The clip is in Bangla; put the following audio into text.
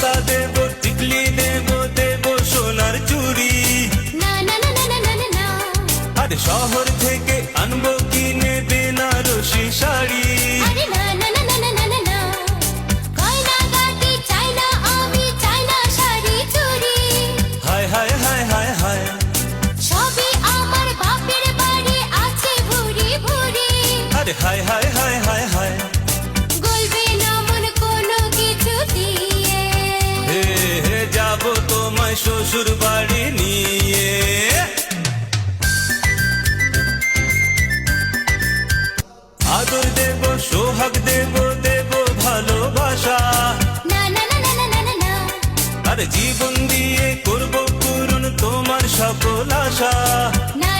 আলতা দেব, টিকলি দেব, দেব সোনার চুড়ি। না না না না না না না, আরে শহর থেকে আনবো কিনে বেনারসি শাড়ি। আরে না না না না না না না, গয়না গাটি চাই না আমি, চাই না শাড়ি চুড়ি। হায় হায় হায় হায় হায়, সবই আমার বাপের বাড়ি আছে ভুরি ভুরি। আরে হায় হায় হায় হায় হায়, গলবে না মন কোনো কিছু দিয়ে। হে হে যাব তোমায় শ্বশুর বাড়ি নিয়ে। আদর দেব, সোহাগ দেব, দেব ভালোবাসা। না না না না না না না, আরে জীবন দিয়ে করব পূরণ তোমার সকল আশা। না